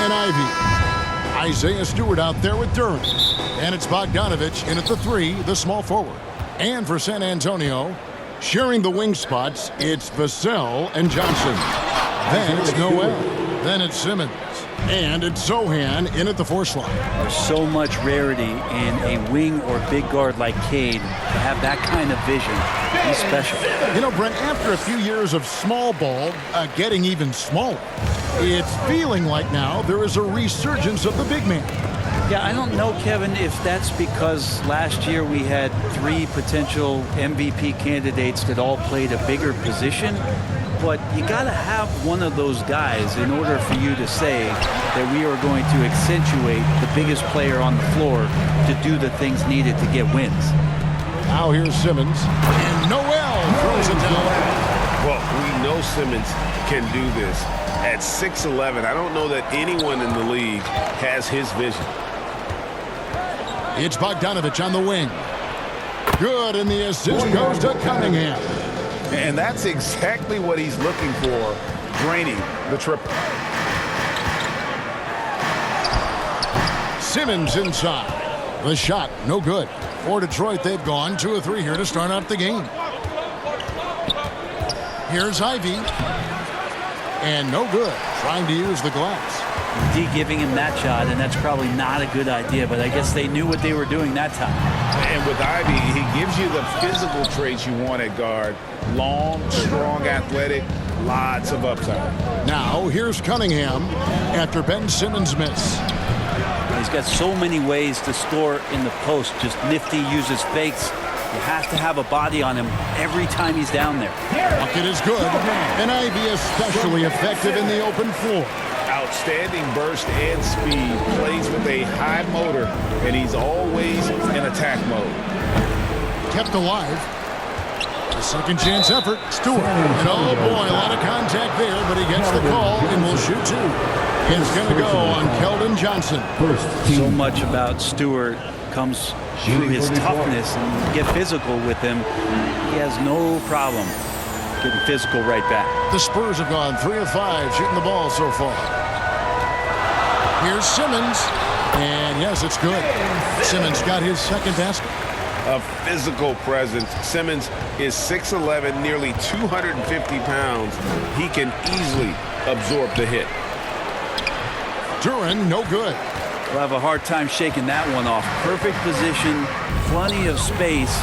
and Ivy. Isaiah Stewart out there with Duren. And it's Bogdanovich in at the 3, the small forward. And for San Antonio, sharing the wing spots, it's Vassell and Johnson. Then it's Noel. Then it's Simmons. And it's Zohan in at the 4 slot. There's so much rarity in a wing or big guard like Cade to have that kind of vision. He's special. You know, Brent, after a few years of small ball getting even smaller, it's feeling like now there is a resurgence of the big man. Yeah, I don't know, Kevin, if that's because last year we had 3 potential MVP candidates that all played a bigger position. But you got to have one of those guys in order for you to say that we are going to accentuate the biggest player on the floor to do the things needed to get wins. Now here's Simmons, and Noel throws it down. Well, we know Simmons can do this. At 6'11", I don't know that anyone in the league has his vision. It's Bogdanovich on the wing. Good, and the assist goes to Cunningham. And that's exactly what he's looking for, draining the triple. Simmons inside. The shot, no good. For Detroit, they've gone 2 of 3 here to start out the game. Here's Ivy. And no good. Trying to use the glass. D giving him that shot, and that's probably not a good idea, but I guess they knew what they were doing that time. And with Ivy, he gives you the physical traits you want at guard. Long, strong, athletic, lots of upside. Now, here's Cunningham after Ben Simmons' miss. He's got so many ways to score in the post. Just nifty, uses fakes. You have to have a body on him every time he's down there. Bucket is good, and Ivy especially effective in the open floor. Outstanding burst and speed, plays with a high motor, and he's always in attack mode. Kept alive. A second chance effort. Stewart. And oh boy, a lot of contact there, but he gets the call and will shoot 2. It's going to go on Keldon Johnson. So much about Stewart comes through his toughness, and get physical with him. He has no problem getting physical right back. The Spurs have gone 3 of 5 shooting the ball so far. Here's Simmons, and yes, it's good. Simmons got his second basket. A physical presence. Simmons is 6'11", nearly 250 pounds. He can easily absorb the hit. Duren, no good. We'll have a hard time shaking that one off. Perfect position, plenty of space.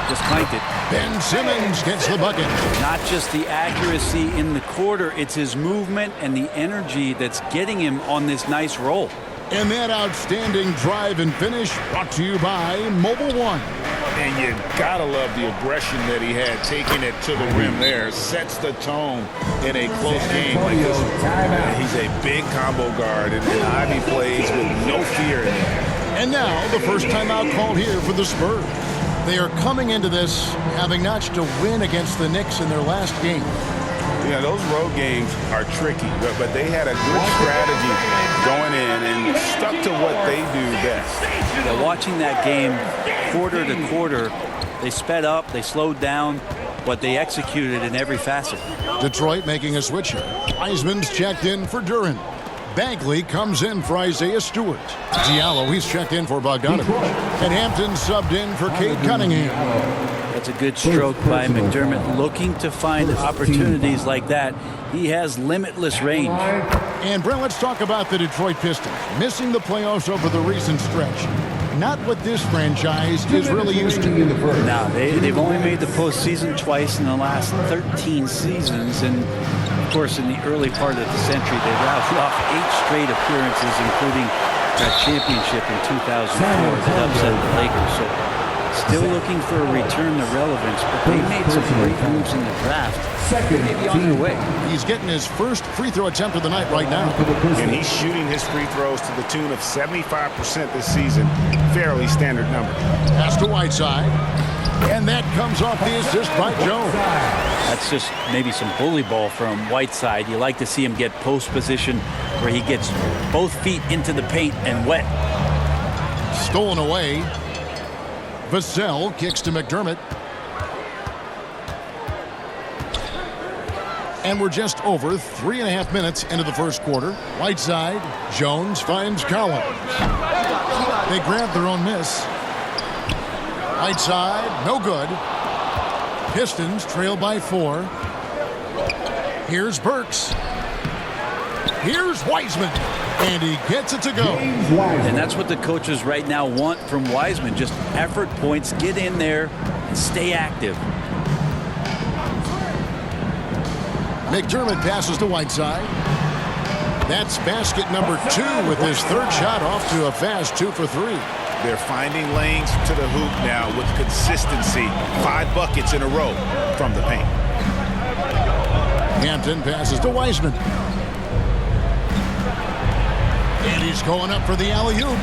Just clanked it. Ben Simmons gets the bucket. Not just the accuracy in the quarter, it's his movement and the energy that's getting him on this nice roll. And that outstanding drive and finish brought to you by Mobile One. And you gotta love the aggression that he had, taking it to the rim there. Sets the tone in a close game like this. He's a big combo guard, and Ivy plays with no fear. And now the first timeout called here for the Spurs. They are coming into this having notched a win against the Knicks in their last game. Yeah, those road games are tricky, but they had a good strategy going in and stuck to what they do best. Yeah, watching that game quarter to quarter, they sped up, they slowed down, but they executed in every facet. Detroit making a switch here. Wiseman's checked in for Duren. Bagley comes in for Isaiah Stewart. Diallo, he's checked in for Bogdanovich. And Hampton subbed in for Cade Cunningham. That's a good stroke by McDermott, looking to find opportunities like that. He has limitless range. And Brent, let's talk about the Detroit Pistons. Missing the playoffs over the recent stretch. Not what this franchise is really used to. Now, they've only made the postseason twice in the last 13 seasons, and of course, in the early part of the century, they rattled off 8 straight appearances, including that championship in 2004 that upset the Lakers. So, still looking for a return to relevance, but they made some great moves in the draft. Maybe on their way. He's getting his first free throw attempt of the night right now. And he's shooting his free throws to the tune of 75% this season. Fairly standard number. Pass to Whiteside. And that comes off the assist by Jones. That's just maybe some bully ball from Whiteside. You like to see him get post position where he gets both feet into the paint and wet. Stolen away. Vassell kicks to McDermott. And we're just over 3.5 minutes into the first quarter. Whiteside, Jones finds Collins. They grab their own miss. Whiteside, no good. Pistons trail by 4. Here's Burks. Here's Wiseman. And he gets it to go. And that's what the coaches right now want from Wiseman. Just effort points, get in there, and stay active. McDermott passes to Whiteside. That's basket number 2 with his third shot off to a fast 2 for 3. They're finding lanes to the hoop now with consistency. 5 buckets in a row from the paint. Hampton passes to Wiseman. And he's going up for the alley-oop.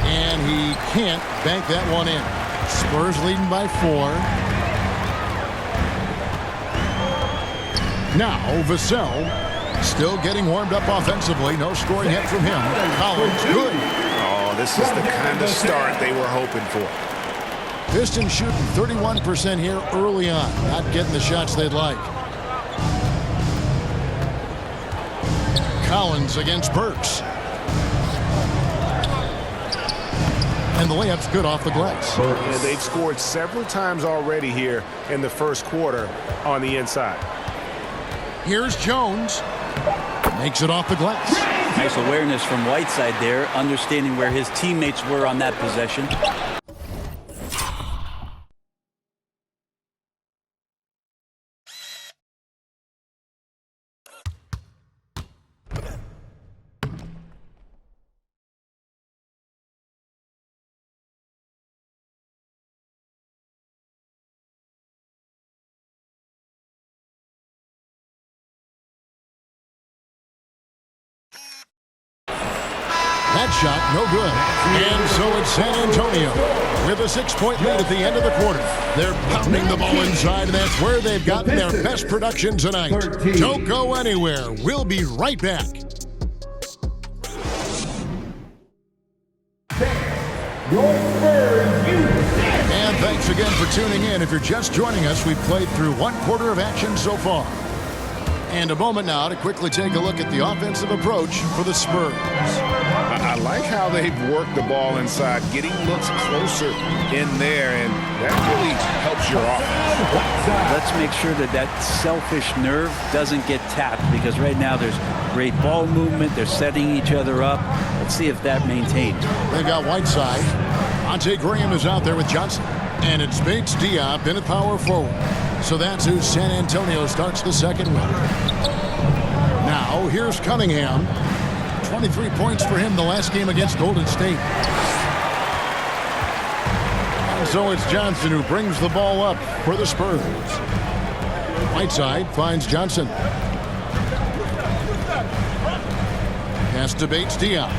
And he can't bank that one in. Spurs leading by 4. Now, Vassell still getting warmed up offensively. No scoring yet from him. Collins, good. Oh, this is the kind of start they were hoping for. Pistons shooting 31% here early on. Not getting the shots they'd like. Collins against Burks. And the layup's good off the glass. Yeah, they've scored several times already here in the first quarter on the inside. Here's Jones. Makes it off the glass. Nice awareness from Whiteside there, understanding where his teammates were on that possession. That shot, no good. And so it's San Antonio with a 6-point lead at the end of the quarter. They're pounding the ball inside, and that's where they've gotten their best production tonight. Don't go anywhere. We'll be right back. And thanks again for tuning in. If you're just joining us, we've played through 1 quarter of action so far. And a moment now to quickly take a look at the offensive approach for the Spurs. I like how they've worked the ball inside, getting looks closer in there, and that really helps your offense. Let's make sure that that selfish nerve doesn't get tapped, because right now there's great ball movement. They're setting each other up. Let's see if that maintains. They've got Whiteside. Ante Graham is out there with Johnson. And it's Bates Diop in at power forward. So that's who San Antonio starts the second with. Now, here's Cunningham. 23 points for him the last game against Golden State. And so it's Johnson who brings the ball up for the Spurs. Whiteside finds Johnson. Pass to Bates Diop.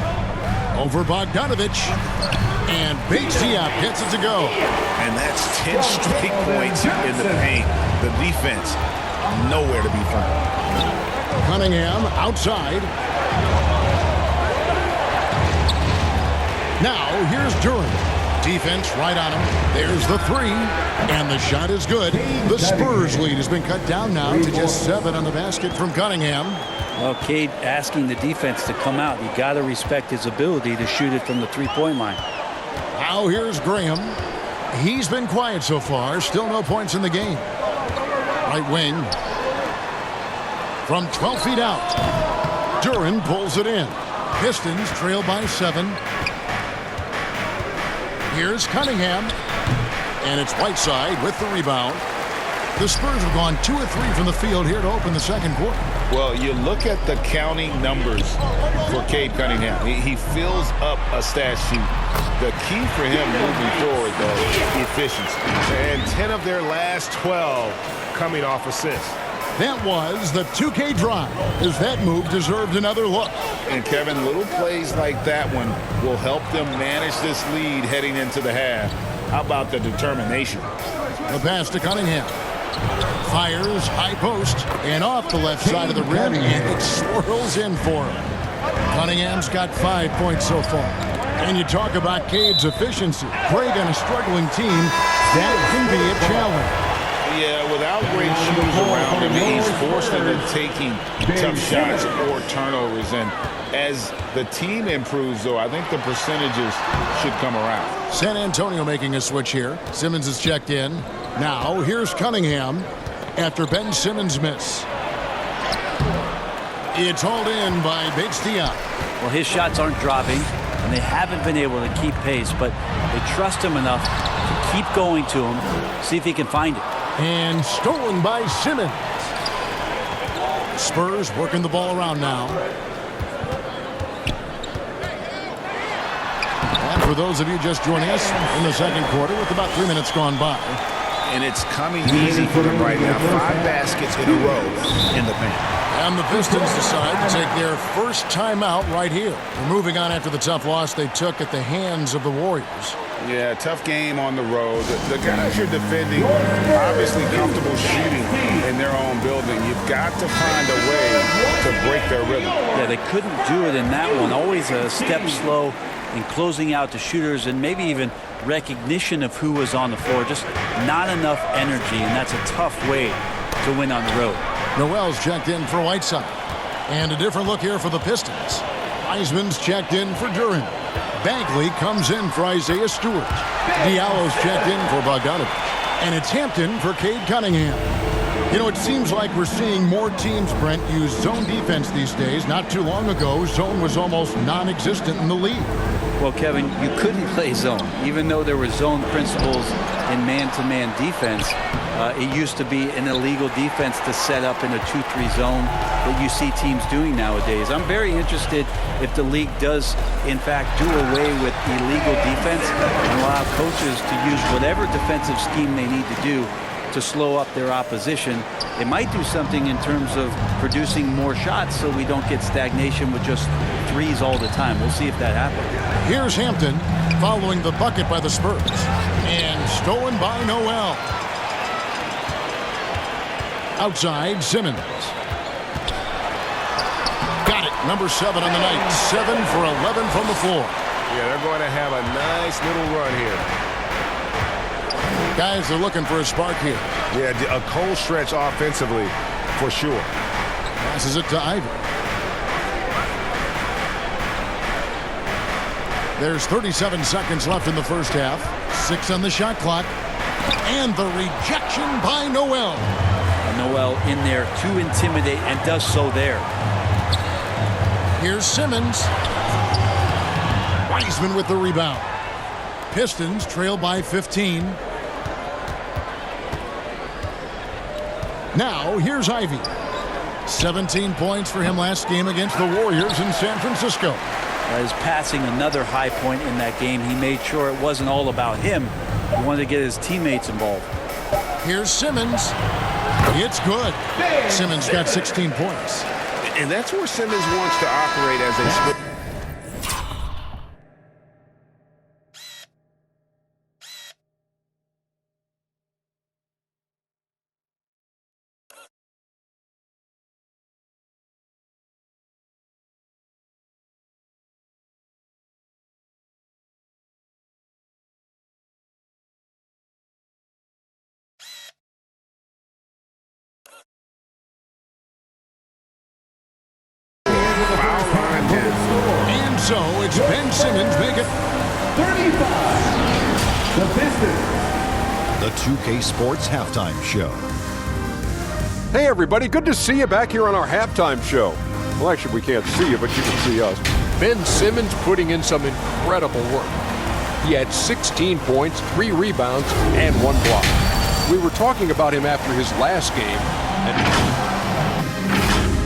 Over Bogdanovich. And Bates Diop gets it to go. And that's 10 straight points in the paint. The defense, nowhere to be found. Cunningham outside. Now, here's Duren. Defense right on him. There's the 3. And the shot is good. The Spurs lead has been cut down now to just 7 on the basket from Cunningham. Well, Cade asking the defense to come out. You got to respect his ability to shoot it from the 3-point line. Now here's Graham. He's been quiet so far. Still no points in the game. Right wing. From 12 feet out. Duren pulls it in. Pistons trail by 7. Here's Cunningham. And it's Whiteside with the rebound. The Spurs have gone 2 of 3 from the field here to open the second quarter. Well, you look at the counting numbers for Cade Cunningham. He fills up a stat sheet. The key for him moving forward, though, efficiency. And 10 of their last 12 coming off assists. That was the 2K drive, as that move deserved another look. And, Kevin, little plays like that one will help them manage this lead heading into the half. How about the determination? The pass to Cunningham. Fires, high post, and off the left side of the rim, and it swirls in for him. Cunningham's got 5 points so far. And you talk about Cade's efficiency. Craig on a struggling team, that can be a challenge. Yeah, without great shooters around him, he's forced into taking tough shots or turnovers. And as the team improves, though, I think the percentages should come around. San Antonio making a switch here. Simmons is checked in. Now, here's Cunningham after Ben Simmons' miss. It's hauled in by Bates-Diop. Well, his shots aren't dropping, and they haven't been able to keep pace, but they trust him enough to keep going to him, see if he can find it. And stolen by Simmons. Spurs working the ball around now. And for those of you just joining us in the second quarter with about 3 minutes gone by. And it's coming easy for them right now. 5 baskets in a row in the paint. And the Pistons decide to take their first timeout right here. They're moving on after the tough loss they took at the hands of the Warriors. Yeah, tough game on the road. The guys you're defending obviously comfortable shooting in their own building. You've got to find a way to break their rhythm. Yeah, they couldn't do it in that one. Always a step slow in closing out the shooters and maybe even recognition of who was on the floor. Just not enough energy, and that's a tough way to win on the road. Noel's checked in for Whiteside. And a different look here for the Pistons. Wiseman's checked in for Duren. Bagley comes in for Isaiah Stewart. Diallo's checked in for Bogdanovich. And it's Hampton for Cade Cunningham. You know, it seems like we're seeing more teams, Brent, use zone defense these days. Not too long ago, zone was almost non-existent in the league. Well, Kevin, you couldn't play zone. Even though there were zone principles in man-to-man defense, it used to be an illegal defense to set up in a 2-3 zone that you see teams doing nowadays. I'm very interested if the league does, in fact, do away with illegal defense and allow coaches to use whatever defensive scheme they need to do to slow up their opposition. It might do something in terms of producing more shots so we don't get stagnation with just threes all the time. We'll see if that happens. Here's Hampton following the bucket by the Spurs. And stolen by Noel. Outside, Simmons. Got it. Number 7 on the night. 7 for 11 from the floor. Yeah, they're going to have a nice little run here. Guys are looking for a spark here. Yeah, a cold stretch offensively for sure. Passes it to Ivey. There's 37 seconds left in the first half. 6 on the shot clock. And the rejection by Noel. Noel in there to intimidate and does so there. Here's Simmons. Wiseman with the rebound. Pistons trail by 15. Now, here's Ivey. 17 points for him last game against the Warriors in San Francisco. His passing, another high point in that game. He made sure it wasn't all about him. He wanted to get his teammates involved. Here's Simmons. It's good. Simmons got 16 points. And that's where Simmons wants to operate as a split. And so it's Ben Simmons making 35. The Pistons. The 2K Sports Halftime Show. Hey everybody, good to see you back here on our halftime show. Well, actually we can't see you, but you can see us. Ben Simmons putting in some incredible work. He had 16 points, 3 rebounds, and 1 block. We were talking about him after his last game. And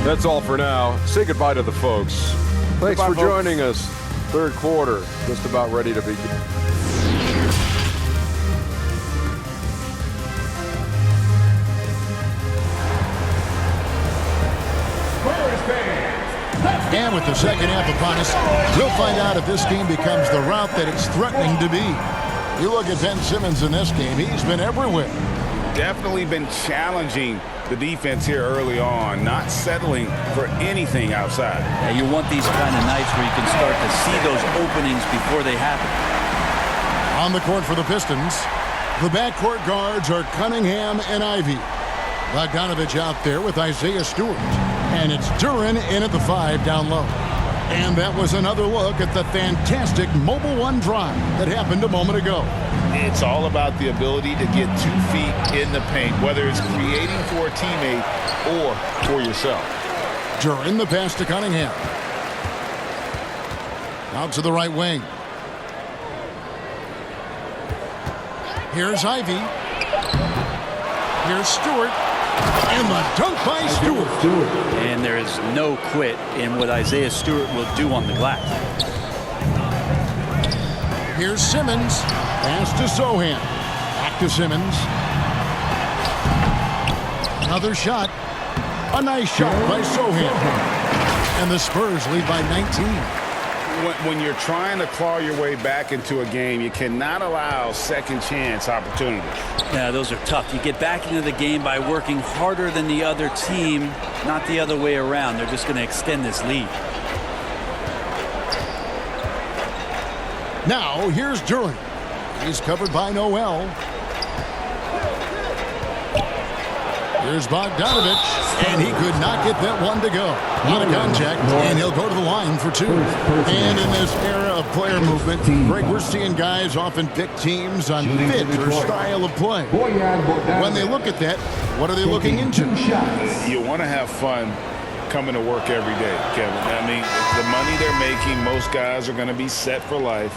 that's all for now. Say goodbye to the folks. Thanks for joining us. Third quarter, just about ready to begin. And with the second half upon us, we'll find out if this game becomes the route that it's threatening to be. You look at Ben Simmons in this game, he's been everywhere. Definitely been challenging the defense here early on, not settling for anything outside. Yeah, you want these kind of nights where you can start to see those openings before they happen. On the court for the Pistons, The backcourt guards are Cunningham and Ivy. Bogdanovich out there with Isaiah Stewart. And it's Duren in at the 5 down low. And that was another look at the fantastic Mobile One drive that happened a moment ago. It's all about the ability to get 2 feet in the paint, whether it's creating for a teammate or for yourself. Duren, the pass to Cunningham. Out to the right wing. Here's Ivy. Here's Stewart. And the dunk by Stewart. And there is no quit in what Isaiah Stewart will do on the glass. Here's Simmons. Pass to Sohan. Back to Simmons. Another shot. A nice shot by Sohan. And the Spurs lead by 19. When you're trying to claw your way back into a game, you cannot allow second chance opportunities. Yeah, those are tough. You get back into the game by working harder than the other team, not the other way around. They're just going to extend this lead. Now, here's Duren. He's covered by Noel. Here's Bogdanovich, and he could not get that one to go. Out of contact, and he'll go to the line for 2. And in this era of player movement, Greg, we're seeing guys often pick teams on fit or style of play. When they look at that, what are they looking into? You want to have fun coming to work every day, Kevin. I mean, the money they're making, most guys are going to be set for life.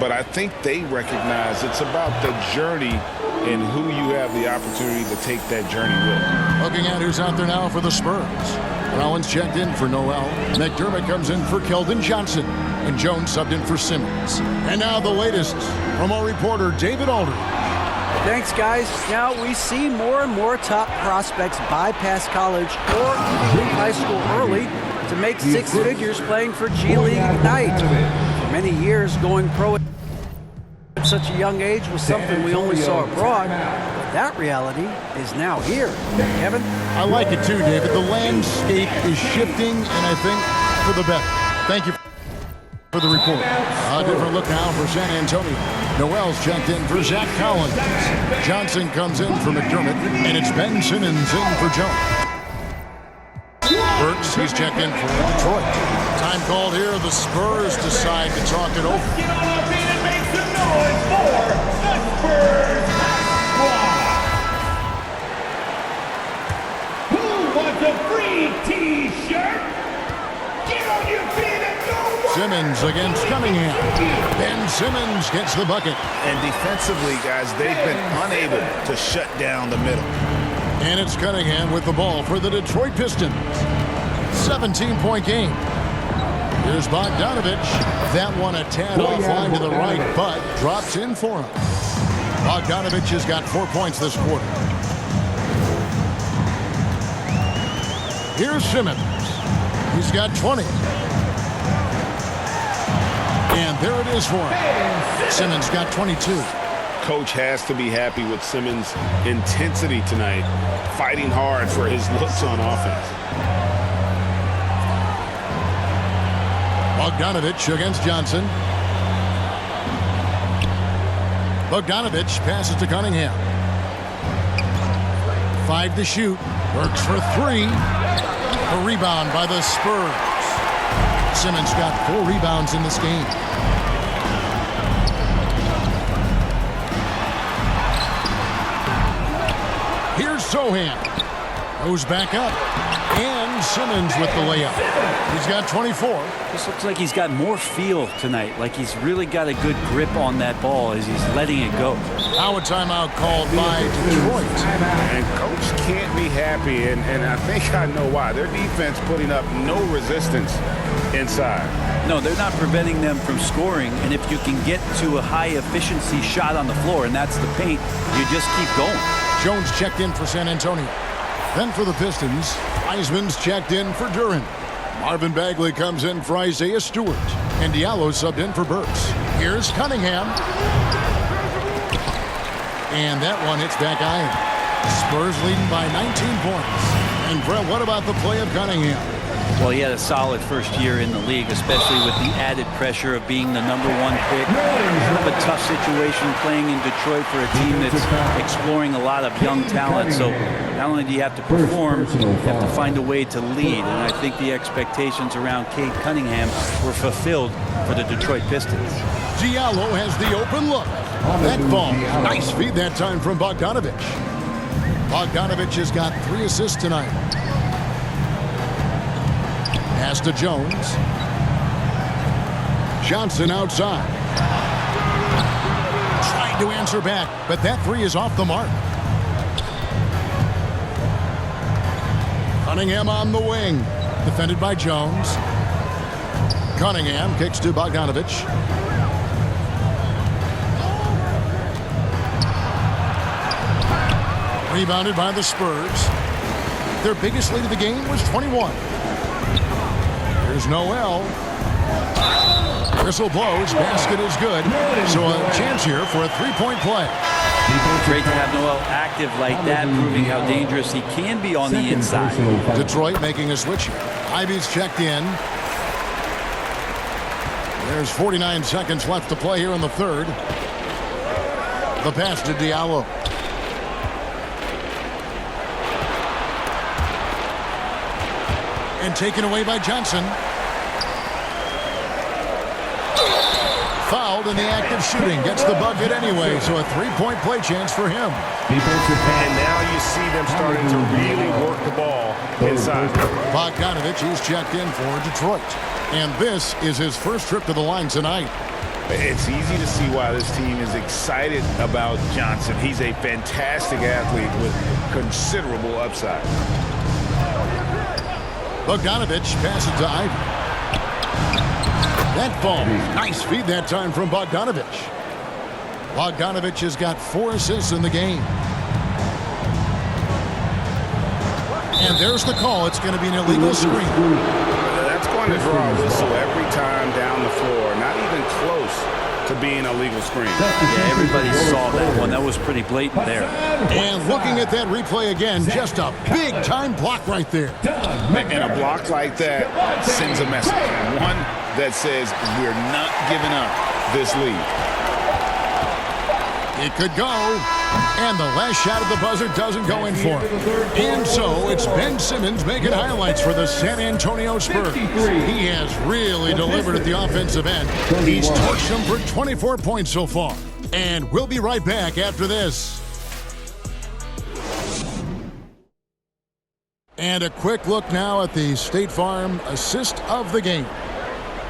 But I think they recognize it's about the journey and who you have the opportunity to take that journey with. Looking at who's out there now for the Spurs. Rollins checked in for Noel. McDermott comes in for Keldon Johnson. And Jones subbed in for Simmons. And now the latest from our reporter, David Aldridge. Thanks, guys. Now we see more and more top prospects bypass college or even high school early to make 6 figures playing for G League Ignite. For many years, going pro at such a young age was something we only saw abroad. But that reality is now here. Kevin? I like it too, David. The landscape is shifting, and I think for the better. Thank you for the report. A different look now for San Antonio. Noel's checked in for Zach Collins. Johnson comes in for McDermott, and it's Ben Simmons in for Jones. Burks, he's checked in for Detroit. Time called here. The Spurs decide to talk it over. Get on the feet and make some noise for the Spurs squad. Who wants a free T-shirt? Get on your feet and go. Simmons against Cunningham. Ben Simmons gets the bucket. And defensively, guys, they've been unable to shut down the middle. And it's Cunningham with the ball for the Detroit Pistons. 17-point game. Here's Bogdanovich. That one a tad offline to the right, but drops in for him. Bogdanovich has got 4 points this quarter. Here's Simmons. He's got 20. And there it is for him. Simmons got 22. Coach has to be happy with Simmons' intensity tonight, fighting hard for his looks on offense. Bogdanovich against Johnson. Bogdanovich passes to Cunningham. 5 to shoot. Works for 3. A rebound by the Spurs. Simmons got 4 rebounds in this game. Here's Sohan. Goes back up. And Simmons with the layup. He's got 24. This looks like he's got more feel tonight, like he's really got a good grip on that ball as he's letting it go. Now a timeout called by Detroit. And Coach can't be happy, and I think I know why. Their defense putting up no resistance inside. No, they're not preventing them from scoring, and if you can get to a high-efficiency shot on the floor, and that's the paint, you just keep going. Jones checked in for San Antonio. Then for the Pistons, Wiseman's checked in for Duren. Marvin Bagley comes in for Isaiah Stewart. And Diallo subbed in for Burks. Here's Cunningham. And that one hits back iron. Spurs leading by 19 points. And Brett, what about the play of Cunningham? Well, he had a solid first year in the league, especially with the added pressure of being the #1 pick. Kind of a tough situation playing in Detroit for a team that's exploring a lot of young talent. So not only do you have to perform, you have to find a way to lead. And I think the expectations around Cade Cunningham were fulfilled for the Detroit Pistons. Diallo has the open look. That ball, nice feed that time from Bogdanovic. Bogdanovic has got 3 assists tonight. Pass to Jones. Johnson outside. Tried to answer back, but that 3 is off the mark. Cunningham on the wing. Defended by Jones. Cunningham kicks to Bogdanovic. Rebounded by the Spurs. Their biggest lead of the game was 21. Here's Noel. Whistle blows. Basket is good. So a chance here for a 3-point play. Great to have Noel active like that, proving how dangerous he can be on the inside. Detroit making a switch here. Ivy's checked in. There's 49 seconds left to play here in the third. The pass to Diallo. And taken away by Johnson. Fouled in the act of shooting. Gets the bucket anyway, so a 3-point play chance for him. And now you see them starting to really work the ball inside. Bogdanovic, he's checked in for Detroit. And this is his first trip to the line tonight. It's easy to see why this team is excited about Johnson. He's a fantastic athlete with considerable upside. Bogdanovic passes to Ivy. That ball, nice feed that time from Bogdanovic. Bogdanovic has got 4 assists in the game. And there's the call. It's going to be an illegal screen. That's going to draw a whistle every time down the floor. Not even close to being a legal screen. Yeah, everybody saw that one. That was pretty blatant there. And looking at that replay again, just a big-time block right there. And a block like that sends a message. One that says we're not giving up this lead. It could go. And the last shot of the buzzer doesn't go in for him. And so it's Ben Simmons making highlights for the San Antonio Spurs. He has really delivered at the offensive end. He's torched them for 24 points so far. And we'll be right back after this. And a quick look now at the State Farm assist of the game.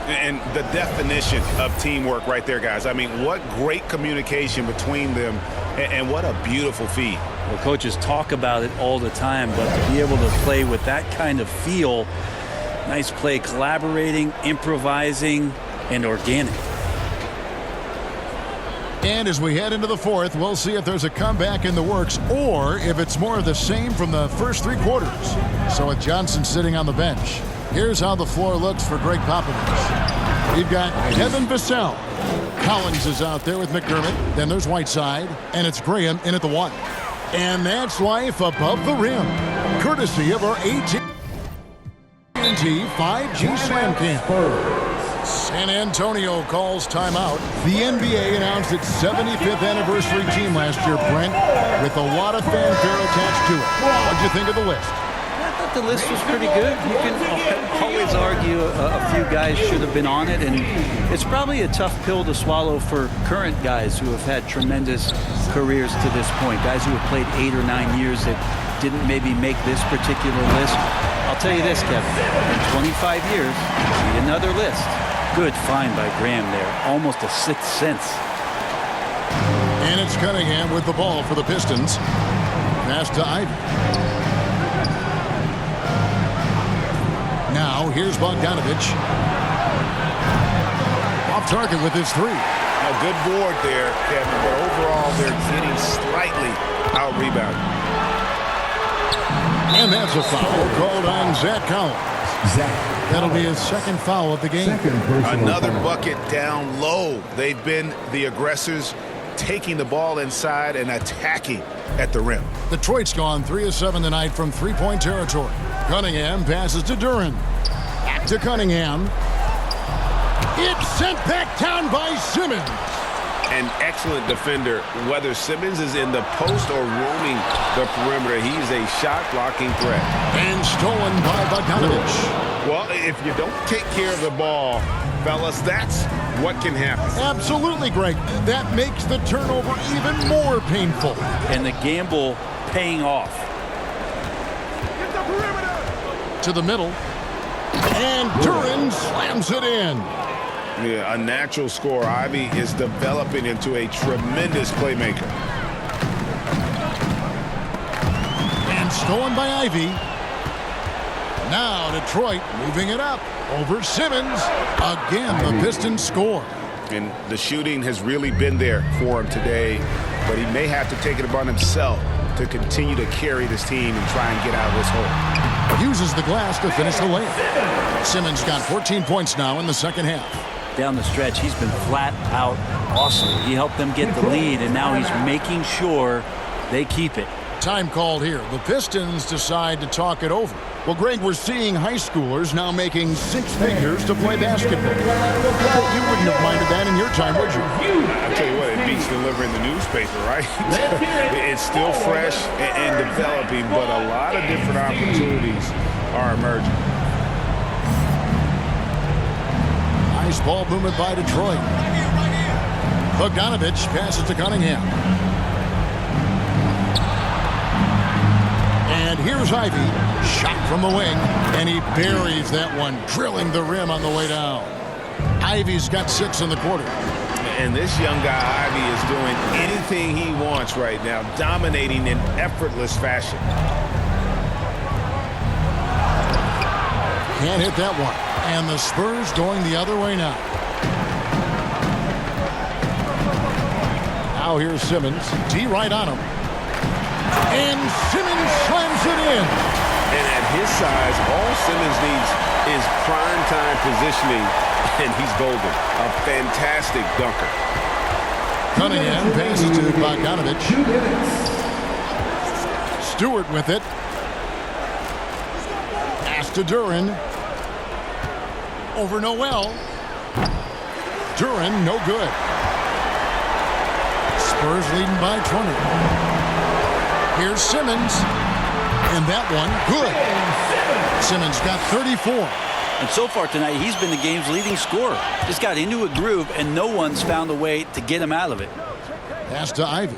And the definition of teamwork right there, guys. I mean, what great communication between them, and what a beautiful feed. Well, coaches talk about it all the time, but to be able to play with that kind of feel, nice play, collaborating, improvising, and organic. And as we head into the fourth, we'll see if there's a comeback in the works or if it's more of the same from the first 3 quarters. So with Johnson sitting on the bench, here's how the floor looks for Greg Popovich. We've got Devin Vassell. Collins is out there with McDermott. Then there's Whiteside. And it's Graham in at the 1. And that's life above the rim. Courtesy of our AT&T 5G Slam Cam. San Antonio calls timeout. The NBA announced its 75th anniversary team last year, Brent, with a lot of fanfare attached to it. What'd you think of the list? I thought the list was pretty good. You can always argue a few guys should have been on it, and it's probably a tough pill to swallow for current guys who have had tremendous careers to this point, guys who have played 8 or 9 years that didn't maybe make this particular list. I'll tell you this, Kevin, in 25 years, need another list. Good find by Graham there, almost a 6th sense. And it's Cunningham with the ball for the Pistons. Pass to Ivy. Now here's Bogdanovic. Off target with his 3. A good board there, Kevin, but overall they're getting slightly out-rebounded. And that's a foul called on Zach Collins. That'll be his 2nd foul of the game. Another bucket down low. They've been the aggressors, taking the ball inside and attacking at the rim. Detroit's gone 3 of 7 tonight from 3-point territory. Cunningham passes to Duren. to Cunningham. It's sent back down by Simmons. An excellent defender, whether Simmons is in the post or roaming the perimeter. He's a shot-blocking threat. And stolen by Bogdanovich. Well, if you don't take care of the ball, fellas, that's what can happen. Absolutely, Greg. That makes the turnover even more painful. And the gamble paying off. To the middle. And Duren slams it in. Yeah, a natural scorer. Ivy is developing into a tremendous playmaker. And stolen by Ivy. Now Detroit moving it up over Simmons. Again, the Pistons score. And the shooting has really been there for him today, but he may have to take it upon himself to continue to carry this team and try and get out of this hole. Uses the glass to finish the layup. Simmons got 14 points now in the second half. Down the stretch, he's been flat out awesome. He helped them get the lead, and now he's making sure they keep it. Time called here. The Pistons decide to talk it over. Well, Greg, we're seeing high schoolers now making six figures to play basketball. Well, you wouldn't have minded that in your time, would you? I'll tell you what, it beats delivering the newspaper, right? It's still fresh and developing, but a lot of different opportunities are emerging. Nice ball movement by Detroit. Bogdanovich passes to Cunningham. And here's Ivy. Shot from the wing. And he buries that one, drilling the rim on the way down. Ivy's got 6 in the quarter. And this young guy, Ivy, is doing anything he wants right now, dominating in effortless fashion. Can't hit that one. And the Spurs going the other way now. Now here's Simmons. D right on him. And Simmons slams it in. And at his size, all Simmons needs is prime-time positioning, and he's golden. A fantastic dunker. Cunningham passes to Bogdanovich. Stewart with it. Pass to Duren. Over Noel. Duren, no good. Spurs leading by 20. Here's Simmons. And that one, good. Simmons got 34. And so far tonight, he's been the game's leading scorer. Just got into a groove, and no one's found a way to get him out of it. Pass to Ivy.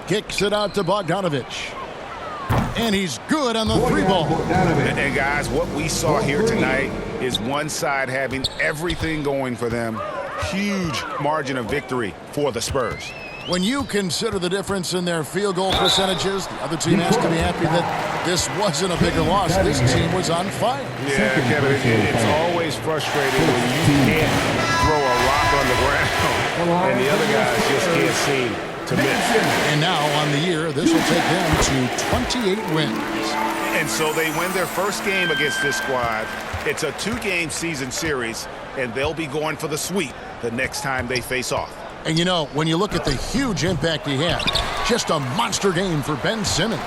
Kicks it out to Bogdanovich. And he's good on the 3-ball. And guys, what we saw here tonight is one side having everything going for them. Huge margin of victory for the Spurs. When you consider the difference in their field goal percentages, the other team has to be happy that this wasn't a bigger loss. This team was on fire. Yeah, Kevin, it's always frustrating when you can't throw a rock on the ground and the other guys just can't seem to miss. And now on the year, this will take them to 28 wins. And so they win their first game against this squad. It's a 2-game season series, and they'll be going for the sweep the next time they face off. And you know, when you look at the huge impact he had, just a monster game for Ben Simmons.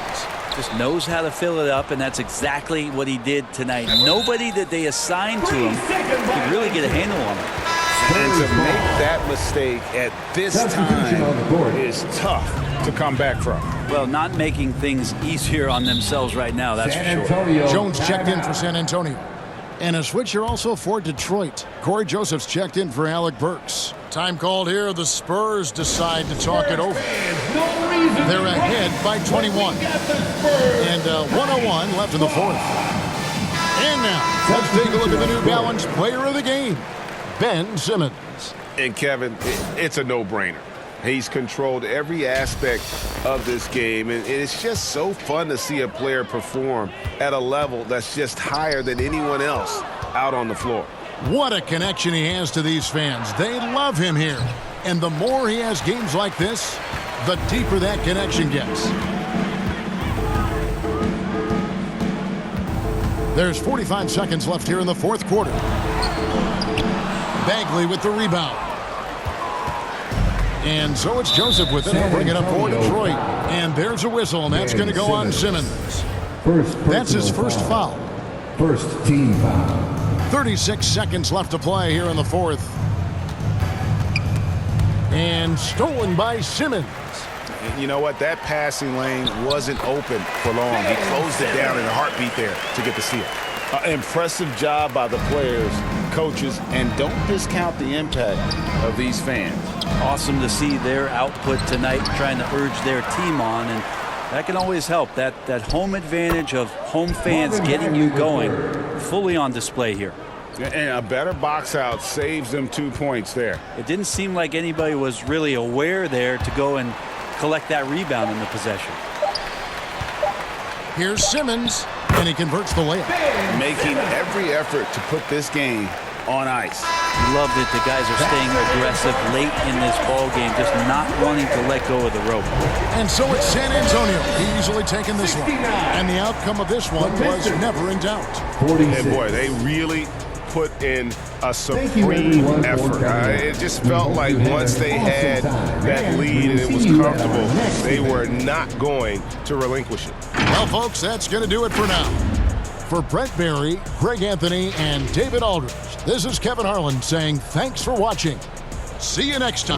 Just knows how to fill it up, and that's exactly what he did tonight. Nobody that they assigned to him could really get a handle on him. And to make that mistake at this time is tough to come back from. Well, not making things easier on themselves right now, that's for sure. Jones checked in for San Antonio. And a switcher also for Detroit. Corey Joseph's checked in for Alec Burks. Time called here. The Spurs decide to talk it over. They're ahead by 21. And 101 left in the fourth. And now, let's take a look at the New Balance player of the game, Ben Simmons. And Kevin, it's a no-brainer. He's controlled every aspect of this game, and it's just so fun to see a player perform at a level that's just higher than anyone else out on the floor. What a connection he has to these fans. They love him here. And the more he has games like this, the deeper that connection gets. There's 45 seconds left here in the fourth quarter. Bagley with the rebound. And so it's Joseph with it. He'll bring it up for Detroit. And there's a whistle, and that's going to go on Simmons. That's his first foul. First team foul. 36 seconds left to play here in the fourth. And stolen by Simmons. You know what? That passing lane wasn't open for long. He closed it down in a heartbeat there to get the steal. Impressive job by the players, coaches, and don't discount the impact of these fans. Awesome to see their output tonight, trying to urge their team on, and that can always help. That home advantage of home fans getting you going, fully on display here. And a better box out saves them 2 points there. It didn't seem like anybody was really aware there to go and collect that rebound in the possession. Here's Simmons, and he converts the layup. Making every effort to put this game on ice. Love that the guys are staying aggressive late in this ball game, just not wanting to let go of the rope. And so it's San Antonio easily taking this one. And the outcome of this one was never in doubt. And boy, they really put in a supreme effort. It just felt like once they had that lead and it was comfortable, they were not going to relinquish it. Well, folks, that's going to do it for now. For Brent Barry, Greg Anthony, and David Aldridge, this is Kevin Harlan saying thanks for watching. See you next time.